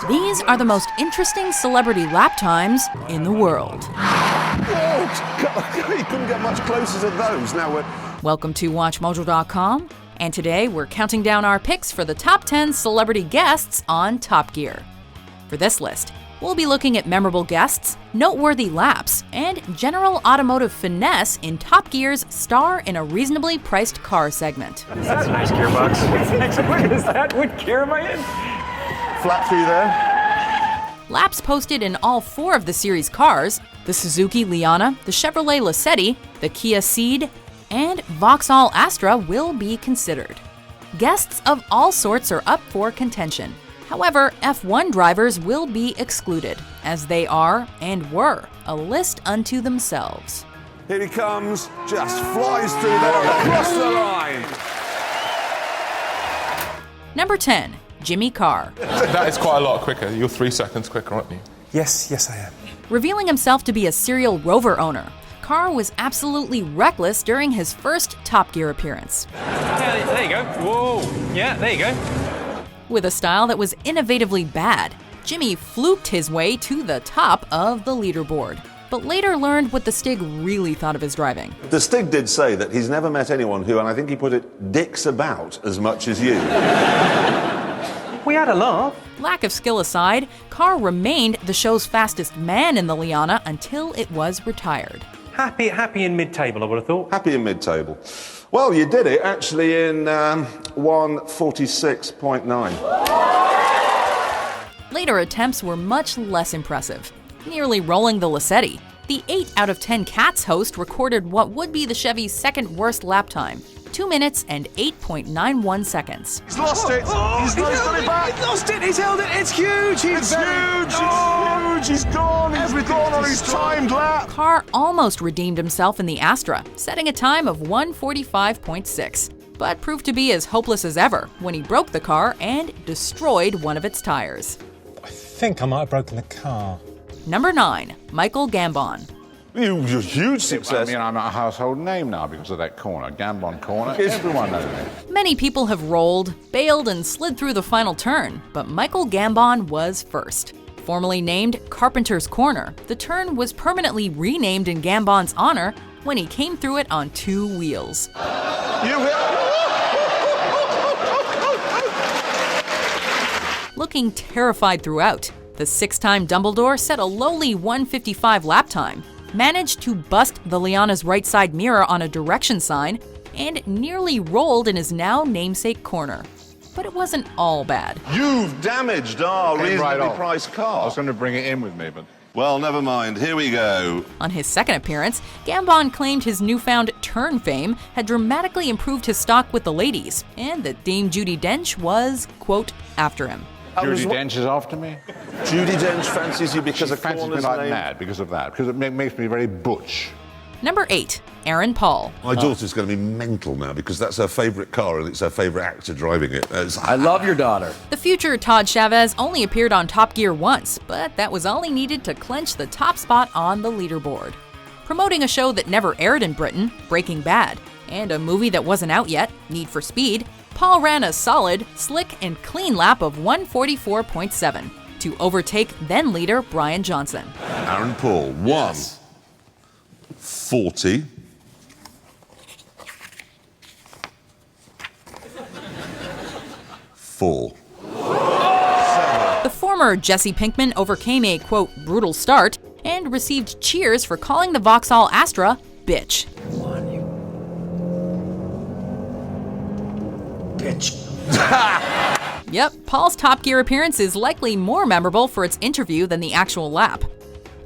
These are the most interesting celebrity lap times in the world. Oh, you couldn't get much closer to those. Welcome to WatchMojo.com, and today we're counting down our picks for the top 10 celebrity guests on Top Gear. For this list, we'll be looking at memorable guests, noteworthy laps, and general automotive finesse in Top Gear's Star in a Reasonably Priced Car segment. That's a nice gearbox. What is that? What gear am I in? Flat through there. Laps posted in all 4 of the series cars, the Suzuki Liana, the Chevrolet Lacetti, the Kia Ceed, and Vauxhall Astra will be considered. Guests of all sorts are up for contention. However, F1 drivers will be excluded, as they are, and were, a list unto themselves. Here he comes, just flies through there across the line. Number 10, Jimmy Carr. That is quite a lot quicker. You're 3 seconds quicker, aren't you? Yes, I am. Revealing himself to be a serial Rover owner, Carr was absolutely reckless during his first Top Gear appearance. Yeah, there you go. Whoa. Yeah, there you go. With a style that was innovatively bad, Jimmy fluked his way to the top of the leaderboard, but later learned what the Stig really thought of his driving. The Stig did say that he's never met anyone who, and I think he put it, dicks about as much as you. We had a laugh. Lack of skill aside, Carr remained the show's fastest man in the Liana until it was retired. Happy in mid-table, I would have thought. Happy in mid-table. Well, you did it, actually, in 1:46.9. Later attempts were much less impressive, nearly rolling the Lacetti. The 8 out of 10 Cats host recorded what would be the Chevy's second worst lap time, 2 minutes and 8.91 seconds. He's lost it. He's got it back. He's lost it. He's held it. It's huge. It's huge. He's gone. He's gone on his timed lap. Carr almost redeemed himself in the Astra, setting a time of 1:45.6, but proved to be as hopeless as ever when he broke the car and destroyed one of its tires. I think I might have broken the car. Number 9, Michael Gambon. You're a huge success. I mean, I'm a household name now because of that corner, Gambon corner. Everyone knows me. Many people have rolled, bailed, and slid through the final turn, but Michael Gambon was first. Formerly named Carpenter's Corner, the turn was permanently renamed in Gambon's honor when he came through it on 2 wheels. Looking terrified throughout, the 6-time Dumbledore set a lowly 1:55 lap time, managed to bust the Liana's right side mirror on a direction sign, and nearly rolled in his now namesake corner. But it wasn't all bad. You've damaged our reasonably priced I car. was going to bring it in with me, but... Well, never mind. Here we go. On his second appearance, Gambon claimed his newfound turn fame had dramatically improved his stock with the ladies, and that Dame Judi Dench was, quote, after him. Judi Dench is after me? Judi Dench fancies you because She of fancies me Corner's like name. mad because of that, because it makes me very butch. Number 8, Aaron Paul. My daughter's going to be mental now because that's her favourite car and it's her favourite actor driving it. I love your daughter. The future Todd Chavez only appeared on Top Gear once, but that was all he needed to clinch the top spot on the leaderboard. Promoting a show that never aired in Britain, Breaking Bad, and a movie that wasn't out yet, Need for Speed, Paul ran a solid, slick, and clean lap of 1:44.7 to overtake then-leader Brian Johnson. Aaron Paul, 1:40. The former Jesse Pinkman overcame a, quote, brutal start and received cheers for calling the Vauxhall Astra bitch. Come on, you bitch. Yep, Paul's Top Gear appearance is likely more memorable for its interview than the actual lap.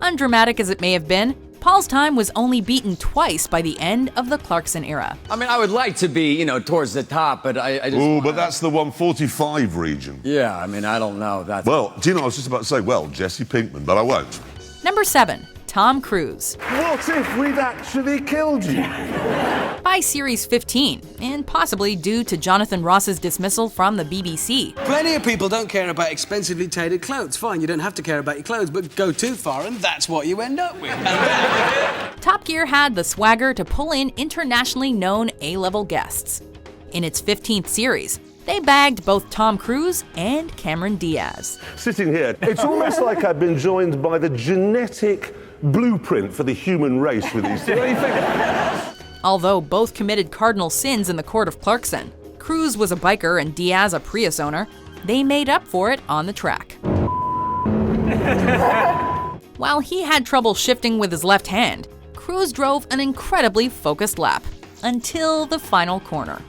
Undramatic as it may have been, Paul's time was only beaten twice by the end of the Clarkson era. I mean, I would like to be, towards the top, but I just... Oh, but that's the 1:45 region. Yeah, I mean, I don't know. That's... Well, do you know, I was just about to say, well, Jesse Pinkman, but I won't. Number 7, Tom Cruise. What if we'd actually killed you? By Series 15, and possibly due to Jonathan Ross's dismissal from the BBC. Plenty of people don't care about expensively tailored clothes. Fine, you don't have to care about your clothes, but go too far and that's what you end up with. Top Gear had the swagger to pull in internationally known A-level guests. In its 15th series, They bagged both Tom Cruise and Cameron Diaz. Sitting here, it's almost like I've been joined by the genetic blueprint for the human race with these two. What do you think? Although both committed cardinal sins in the court of Clarkson, Cruise was a biker and Diaz a Prius owner, they made up for it on the track. While he had trouble shifting with his left hand, Cruise drove an incredibly focused lap until the final corner.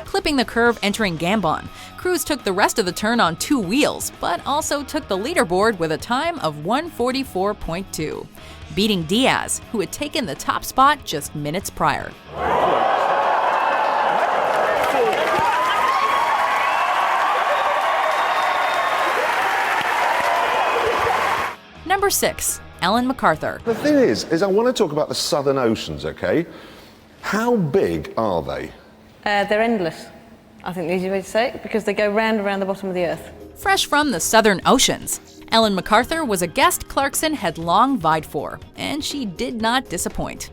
Clipping the curve entering Gambon, Cruise took the rest of the turn on two wheels, but also took the leaderboard with a time of 1:44.2, beating Diaz, who had taken the top spot just minutes prior. Number 6, Ellen MacArthur. The thing is I want to talk about the Southern Oceans, okay? How big are they? They're endless, I think the easy way to say it, because they go round and round the bottom of the earth. Fresh from the Southern Oceans, Ellen MacArthur was a guest Clarkson had long vied for, and she did not disappoint.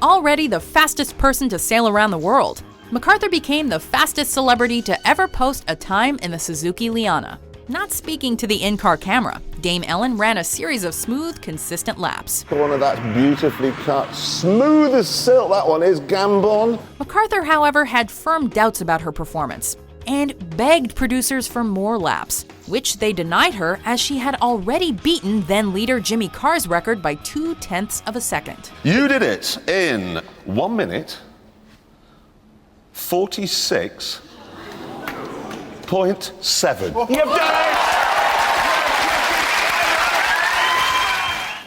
Already the fastest person to sail around the world, MacArthur became the fastest celebrity to ever post a time in the Suzuki Liana. Not speaking to the in-car camera, Dame Ellen ran a series of smooth, consistent laps. Corner that's beautifully cut, smooth as silk, that one is, Gambon. MacArthur, however, had firm doubts about her performance and begged producers for more laps, which they denied her as she had already beaten then-leader Jimmy Carr's record by 0.2 of a second. You did it in 1 minute, 46.7. You've done it!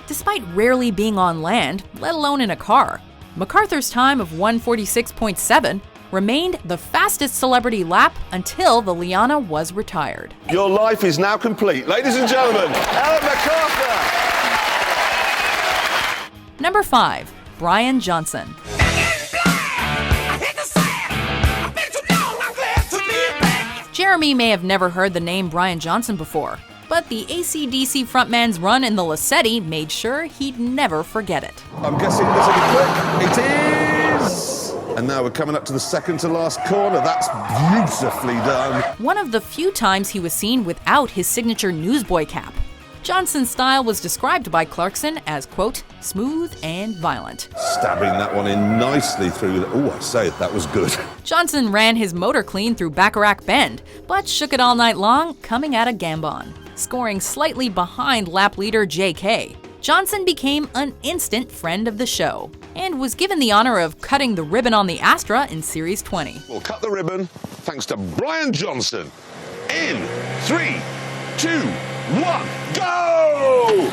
Despite rarely being on land, let alone in a car, MacArthur's time of 1:46.7 remained the fastest celebrity lap until the Liana was retired. Your life is now complete. Ladies and gentlemen, Ellen MacArthur! Number 5, Brian Johnson. Jeremy may have never heard the name Brian Johnson before, but the AC/DC frontman's run in the Lassetti made sure he'd never forget it. I'm guessing this will be quick. It is! And now we're coming up to the second to last corner. That's beautifully done. One of the few times he was seen without his signature newsboy cap. Johnson's style was described by Clarkson as, quote, smooth and violent. Stabbing that one in nicely through. Oh, I say, that was good. Johnson ran his motor clean through Bacharach Bend, but shook it all night long, coming out of Gambon. Scoring slightly behind lap leader J.K., Johnson became an instant friend of the show and was given the honor of cutting the ribbon on the Astra in Series 20. We'll cut the ribbon thanks to Brian Johnson. In 3, 2, 1, go!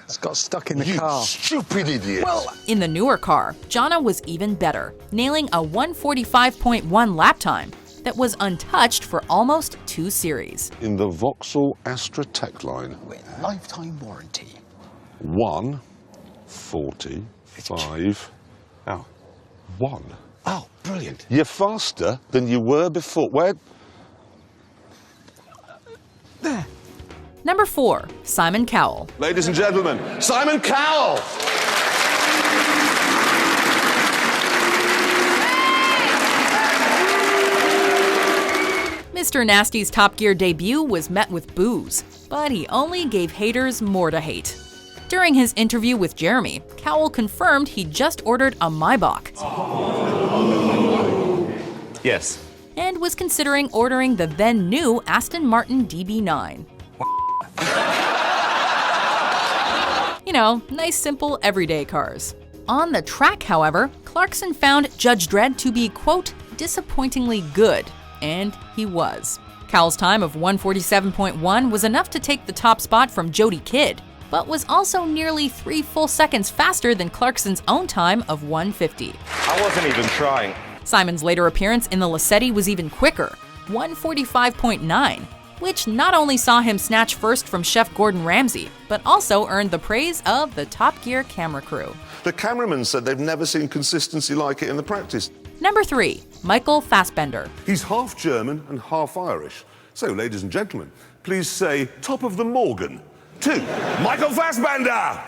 It's got stuck in the You car. stupid idiot. In the newer car, Jonna was even better, nailing a 1:45.1 lap time that was untouched for almost 2 series. In the Vauxhall Astra Tech line, With lifetime warranty. 1:45. Oh. 1. Oh, brilliant. You're faster than you were before. Where? Number 4, Simon Cowell. Ladies and gentlemen, Simon Cowell! Mr. Nasty's Top Gear debut was met with boos, but he only gave haters more to hate. During his interview with Jeremy, Cowell confirmed he just ordered a Maybach. Yes. And was considering ordering the then new Aston Martin DB9. You know, nice, simple, everyday cars. On the track, however, Clarkson found Judge Dredd to be, quote, disappointingly good, and he was. Cowell's time of 1:47.1 was enough to take the top spot from Jody Kidd, but was also nearly 3 full seconds faster than Clarkson's own time of 1:50. I wasn't even trying. Simon's later appearance in the Lassetti was even quicker, 1:45.9, which not only saw him snatch first from Chef Gordon Ramsay, but also earned the praise of the Top Gear camera crew. The cameraman said they've never seen consistency like it in the practice. Number 3, Michael Fassbender. He's half German and half Irish. So, ladies and gentlemen, please say top of the Morgan to Michael Fassbender!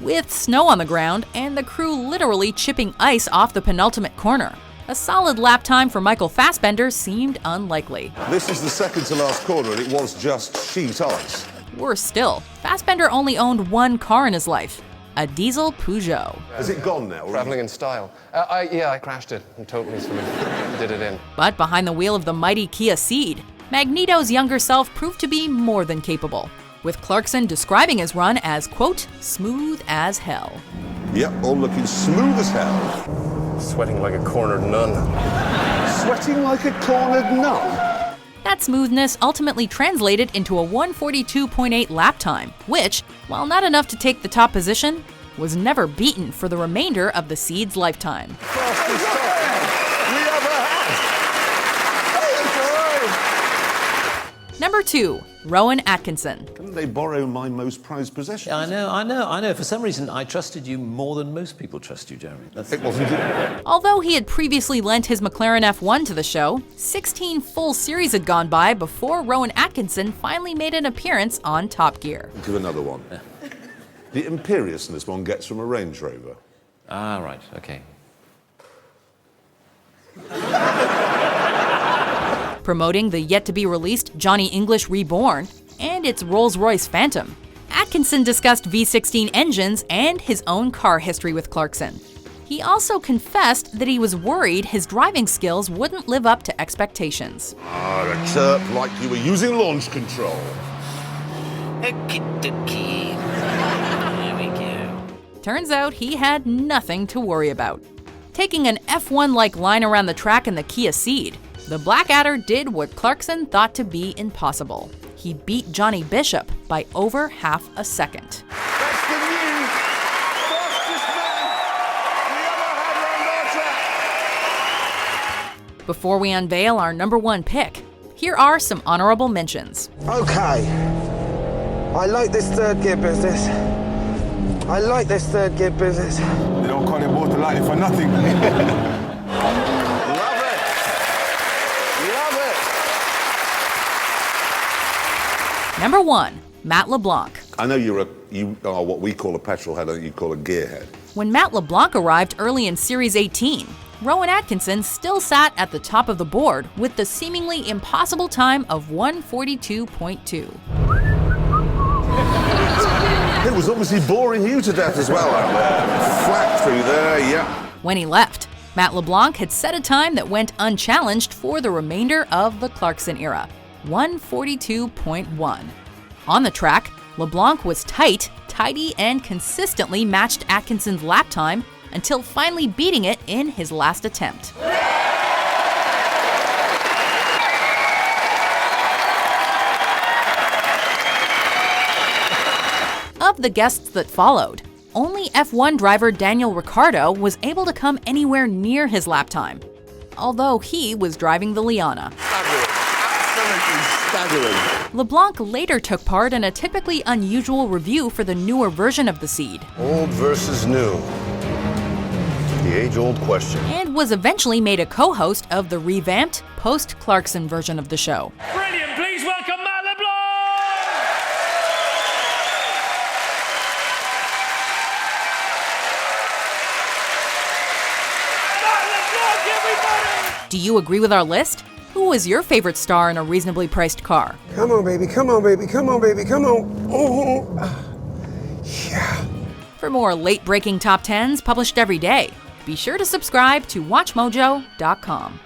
with snow on the ground and the crew literally chipping ice off the penultimate corner. A solid lap time for Michael Fassbender seemed unlikely. This is the second to last corner, and it was just sheet ice. Worse still, Fassbender only owned one car in his life, a diesel Peugeot. Is it gone now? Traveling in style. I crashed it and totally sort of did it in. But behind the wheel of the mighty Kia Ceed, Magneto's younger self proved to be more than capable, with Clarkson describing his run as, quote, smooth as hell. Yep, all looking smooth as hell. Sweating like a cornered nun. Sweating like a cornered nun? That smoothness ultimately translated into a 142.8 lap time, which, while not enough to take the top position, was never beaten for the remainder of the Ceed's lifetime. Fastest time we ever had. Number 2, Rowan Atkinson. Couldn't they borrow my most prized possession? I know. For some reason, I trusted you more than most people trust you, Jeremy. It wasn't it. Although he had previously lent his McLaren F1 to the show, 16 full series had gone by before Rowan Atkinson finally made an appearance on Top Gear. Give another one. The imperiousness one gets from a Range Rover. Ah, right, okay. Promoting the yet-to-be-released Johnny English Reborn and its Rolls-Royce Phantom, Atkinson discussed V16 engines and his own car history with Clarkson. He also confessed that he was worried his driving skills wouldn't live up to expectations. A chirp like you were using launch control. Okie-dokie. There we go. Turns out he had nothing to worry about. Taking an F1-like line around the track in the Kia Ceed, the Blackadder did what Clarkson thought to be impossible. He beat Johnny Bishop by over half a second. That's the new fastest man we ever had round our track. Before we unveil our number 1 pick, here are some honorable mentions. Okay. I like this third gear business. They don't call it water lightning for nothing. Number 1, Matt LeBlanc. I know you are what we call a petrol head, I think you call a gearhead. When Matt LeBlanc arrived early in Series 18, Rowan Atkinson still sat at the top of the board with the seemingly impossible time of 142.2. It was obviously boring you to death as well out there. Flat through there, yeah. When he left, Matt LeBlanc had set a time that went unchallenged for the remainder of the Clarkson era, 142.1. On the track, LeBlanc was tight, tidy, and consistently matched Atkinson's lap time until finally beating it in his last attempt. Of the guests that followed, only F1 driver Daniel Ricciardo was able to come anywhere near his lap time, although he was driving the Liana. Staggering. LeBlanc later took part in a typically unusual review for the newer version of the Ceed. Old versus new. The age-old question. And was eventually made a co-host of the revamped, post-Clarkson version of the show. Brilliant, please welcome Matt LeBlanc! Matt LeBlanc, everybody! Do you agree with our list? Who was your favorite star in a reasonably priced car? Come on, baby. Come on. Yeah. For more late-breaking top 10s published every day, be sure to subscribe to WatchMojo.com.